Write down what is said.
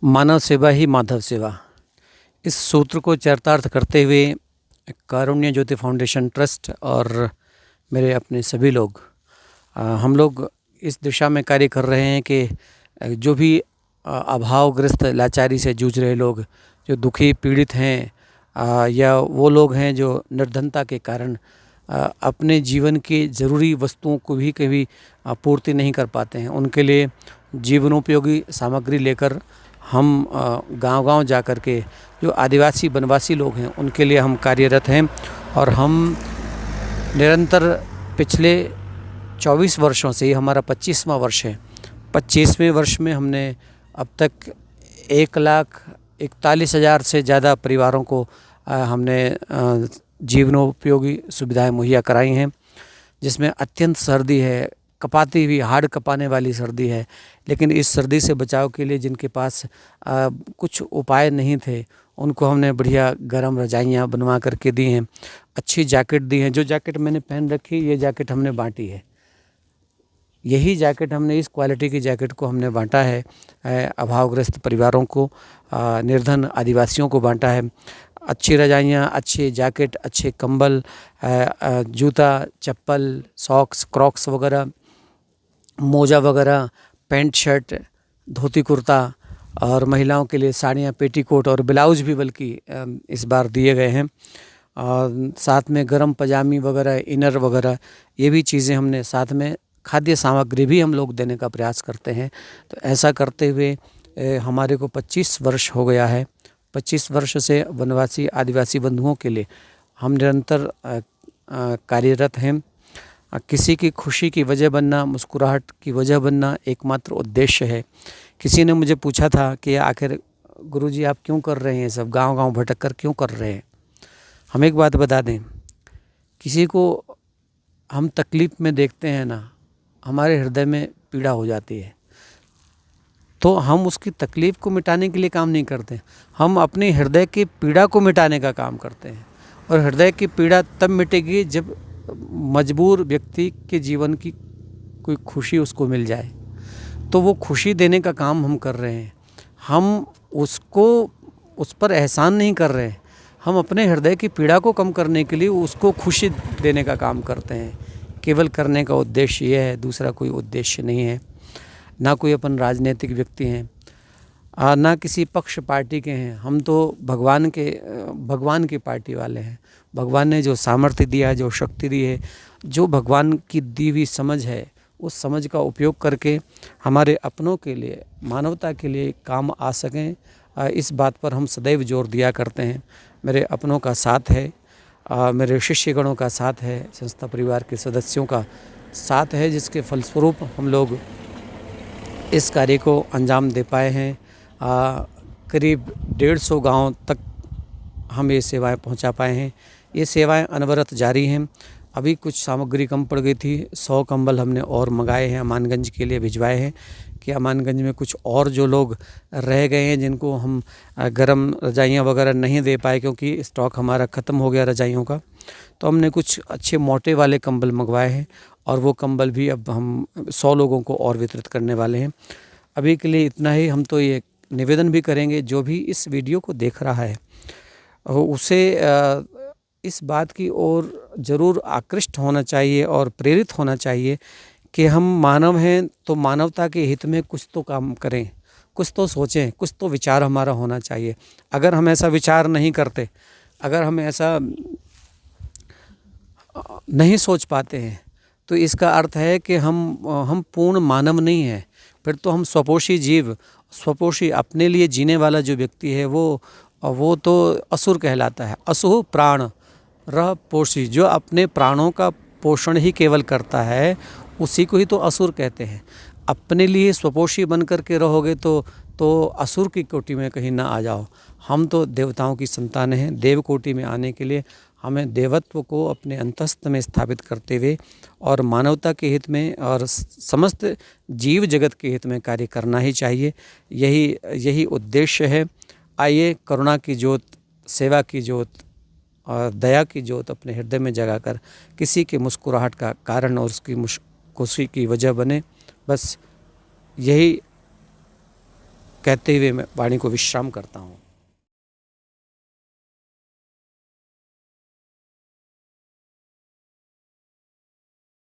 मानव सेवा ही माधव सेवा, इस सूत्र को चरितार्थ करते हुए कारुण्य ज्योति फाउंडेशन ट्रस्ट और मेरे अपने सभी लोग हम लोग इस दिशा में कार्य कर रहे हैं कि जो भी अभावग्रस्त लाचारी से जूझ रहे लोग, जो दुखी पीड़ित हैं या वो लोग हैं जो निर्धनता के कारण अपने जीवन की ज़रूरी वस्तुओं को भी कभी पूर्ति नहीं कर पाते हैं, उनके लिए जीवनोपयोगी सामग्री लेकर हम गांव-गांव जा कर के जो आदिवासी वनवासी लोग हैं उनके लिए हम कार्यरत हैं। और हम निरंतर पिछले 24 वर्षों से, ये हमारा 25वां वर्ष है, 25वें वर्ष में हमने अब तक 1,41,000 से ज़्यादा परिवारों को हमने जीवनोपयोगी सुविधाएं मुहैया कराई हैं, जिसमें अत्यंत सर्दी है, कपाती हुई हाड़ कपाने वाली सर्दी है। लेकिन इस सर्दी से बचाव के लिए जिनके पास कुछ उपाय नहीं थे उनको हमने बढ़िया गर्म रजाइयाँ बनवा करके दी हैं, अच्छी जैकेट दी हैं। जो जैकेट मैंने पहन रखी, ये जैकेट हमने बांटी है, यही जैकेट हमने, इस क्वालिटी की जैकेट को हमने बांटा है अभावग्रस्त परिवारों को, निर्धन आदिवासियों को बांटा है। अच्छी रजाइयाँ, अच्छी जैकेट, अच्छे कंबल, जूता, चप्पल, सॉक्स, क्रॉक्स वगैरह, मोजा वगैरह, पैंट शर्ट, धोती कुर्ता और महिलाओं के लिए साड़ियाँ, पेटीकोट और ब्लाउज भी बल्कि इस बार दिए गए हैं। और साथ में गरम पजामी वगैरह, इनर वगैरह, ये भी चीज़ें हमने साथ में, खाद्य सामग्री भी हम लोग देने का प्रयास करते हैं। तो ऐसा करते हुए हमारे को 25 वर्ष हो गया है। 25 वर्ष से वनवासी आदिवासी बंधुओं के लिए हम निरंतर कार्यरत हैं। किसी की खुशी की वजह बनना, मुस्कुराहट की वजह बनना एकमात्र उद्देश्य है। किसी ने मुझे पूछा था कि आखिर गुरुजी आप क्यों कर रहे हैं, सब गांव-गांव भटक कर क्यों कर रहे हैं। हम एक बात बता दें, किसी को हम तकलीफ़ में देखते हैं ना, हमारे हृदय में पीड़ा हो जाती है, तो हम उसकी तकलीफ़ को मिटाने के लिए काम नहीं करते, हम अपने हृदय की पीड़ा को मिटाने का काम करते हैं। और हृदय की पीड़ा तब मिटेगी जब मजबूर व्यक्ति के जीवन की कोई खुशी उसको मिल जाए, तो वो खुशी देने का काम हम कर रहे हैं। हम उसको, उस पर एहसान नहीं कर रहे हैं, हम अपने हृदय की पीड़ा को कम करने के लिए उसको खुशी देने का काम करते हैं। केवल करने का उद्देश्य ये है, दूसरा कोई उद्देश्य नहीं है। ना कोई अपन राजनीतिक व्यक्ति हैं, ना किसी पक्ष पार्टी के हैं, हम तो भगवान की पार्टी वाले हैं। भगवान ने जो सामर्थ्य दिया है, जो शक्ति दी है, जो भगवान की दी हुई समझ है, उस समझ का उपयोग करके हमारे अपनों के लिए, मानवता के लिए काम आ सकें, इस बात पर हम सदैव जोर दिया करते हैं। मेरे अपनों का साथ है, मेरे शिष्यगणों का साथ है, संस्था परिवार के सदस्यों का साथ है, जिसके फलस्वरूप हम लोग इस कार्य को अंजाम दे पाए हैं। करीब 150 गाँव तक हम ये सेवाएं पहुंचा पाए हैं। ये सेवाएं अनवरत जारी हैं। अभी कुछ सामग्री कम पड़ गई थी, 100 कंबल हमने और मंगाए हैं, अमानगंज के लिए भिजवाए हैं कि अमानगंज में कुछ और जो लोग रह गए हैं जिनको हम गर्म रजाइयाँ वगैरह नहीं दे पाए क्योंकि स्टॉक हमारा ख़त्म हो गया रजाइयों का, तो हमने कुछ अच्छे मोटे वाले कंबल मंगवाए हैं और वो कंबल भी अब हम 100 लोगों को और वितरित करने वाले हैं। अभी के लिए इतना ही। हम तो ये निवेदन भी करेंगे, जो भी इस वीडियो को देख रहा है उसे इस बात की ओर ज़रूर आकृष्ट होना चाहिए और प्रेरित होना चाहिए कि हम मानव हैं तो मानवता के हित में कुछ तो काम करें, कुछ तो सोचें, कुछ तो विचार हमारा होना चाहिए। अगर हम ऐसा विचार नहीं करते, अगर हम ऐसा नहीं सोच पाते हैं, तो इसका अर्थ है कि हम पूर्ण मानव नहीं हैं। फिर तो हम स्वपोषी जीव, स्वपोषी अपने लिए जीने वाला जो व्यक्ति है वो तो असुर कहलाता है। असुः प्राण रह पोषी, जो अपने प्राणों का पोषण ही केवल करता है उसी को ही तो असुर कहते हैं। अपने लिए स्वपोषी बन कर के रहोगे तो असुर की कोटि में कहीं ना आ जाओ। हम तो देवताओं की संतान हैं। देव कोटि में आने के लिए हमें देवत्व को अपने अंतस्थ में स्थापित करते हुए और मानवता के हित में और समस्त जीव जगत के हित में कार्य करना ही चाहिए। यही उद्देश्य है। आइए करुणा की ज्योत, सेवा की ज्योत और दया की ज्योत अपने हृदय में जगाकर किसी की मुस्कुराहट का कारण और उसकी खुशी की वजह बने। बस यही कहते हुए मैं वाणी को विश्राम करता हूँ।